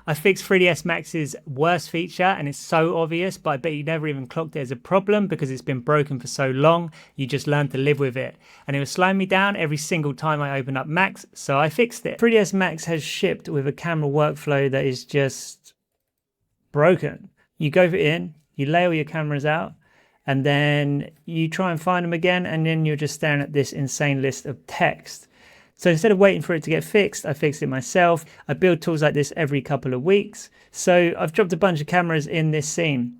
I fixed 3ds Max's worst feature, and it's so obvious, but I bet you never even clocked it as a problem because it's been broken for so long. You just learn to live with it. And it was slowing me down every single time I opened up Max, so I fixed it. 3ds Max has shipped with a camera workflow that is just broken. You go in, you lay all your cameras out, and then you try and find them again, and then you're just staring at this insane list of text. So instead of waiting for it to get fixed, I fixed it myself. I build tools like this every couple of weeks. So I've dropped a bunch of cameras in this scene.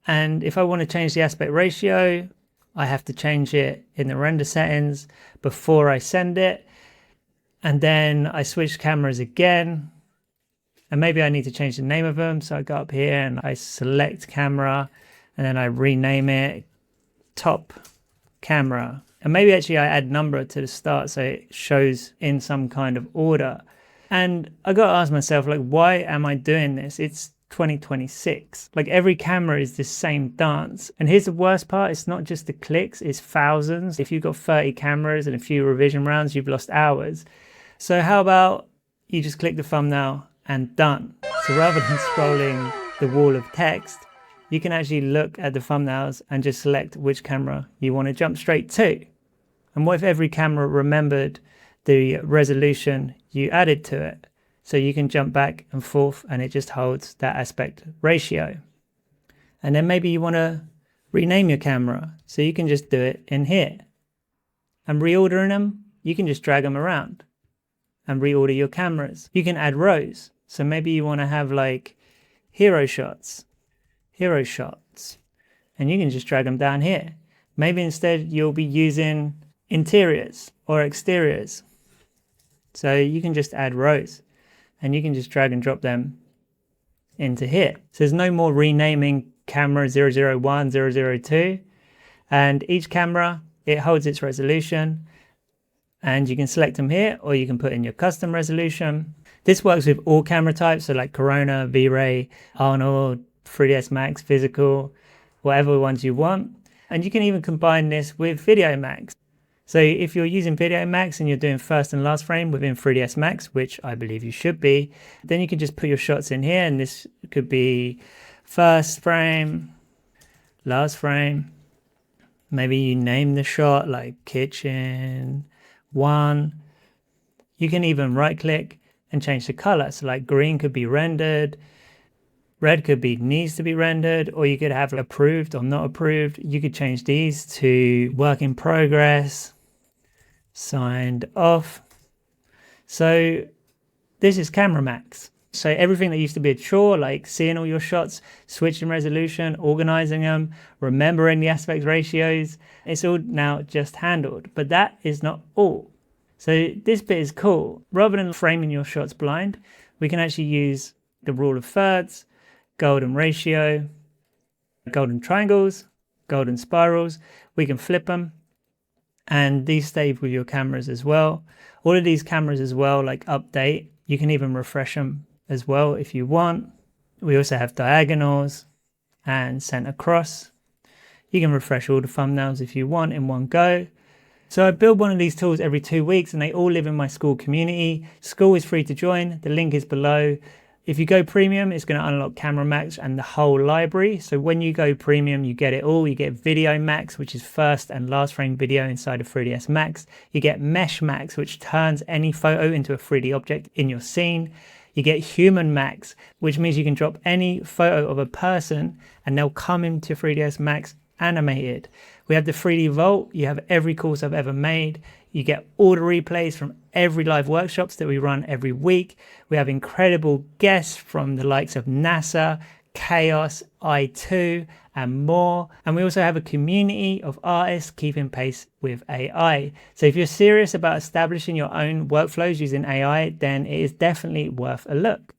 And if I want to change the aspect ratio, I have to change it in the render settings before I send it. And then I switch cameras again. And maybe I need to change the name of them. So I go up here and I select camera, and then I rename it top camera. And maybe actually I add number to the start so it shows in some kind of order. And I got to ask myself, like, why am I doing this? It's 2026. Like, every camera is the same dance. And here's the worst part. It's not just the clicks, it's thousands. If you've got 30 cameras and a few revision rounds, you've lost hours. So how about you just click the thumbnail and done? So rather than scrolling the wall of text, you can actually look at the thumbnails and just select which camera you want to jump straight to. And what if every camera remembered the resolution you added to it? So you can jump back and forth and it just holds that aspect ratio. And then maybe you want to rename your camera. So you can just do it in here. And reordering them, you can just drag them around and reorder your cameras. You can add rows. So maybe you want to have like hero shots, and you can just drag them down here. Maybe instead you'll be using interiors or exteriors. So you can just add rows and you can just drag and drop them into here. So there's no more renaming camera 001, 002. And each camera, it holds its resolution, and you can select them here, or you can put in your custom resolution. This works with all camera types. So like Corona, V-Ray, Arnold, 3ds Max, physical, whatever ones you want. And you can even combine this with VideoMax. So if you're using VideoMax and you're doing first and last frame within 3ds Max, which I believe you should be, then you can just put your shots in here, and this could be first frame, last frame. Maybe you name the shot like kitchen 1. You can even right click and change the color. So like green could be rendered, red could be needs to be rendered, or you could have approved or not approved. You could change these to work in progress, signed off. So this is CameraMax. So everything that used to be a chore, like seeing all your shots, switching resolution, organizing them, remembering the aspect ratios, it's all now just handled. But that is not all. So this bit is cool. Rather than framing your shots blind, we can actually use the rule of thirds, golden ratio, golden triangles, golden spirals. We can flip them, and these stay with your cameras as well. All of these cameras as well, like update, you can even refresh them as well if you want. We also have diagonals and center cross. You can refresh all the thumbnails if you want in one go. So I build one of these tools every 2 weeks, and they all live in my school community. School is free to join. The link is below. If you go premium, it's going to unlock CameraMax and the whole library. So when you go premium, you get it all. You get VideoMax, which is first and last frame video inside of 3ds Max. You get MeshMax, which turns any photo into a 3D object in your scene. You get HumanMax, which means you can drop any photo of a person and they'll come into 3ds Max animated. We have the 3D Vault. You have every course I've ever made. You get all the replays from every live workshops that we run every week. We have incredible guests from the likes of NASA, Chaos, i2, and more. And we also have a community of artists keeping pace with AI. So if you're serious about establishing your own workflows using AI, then it is definitely worth a look.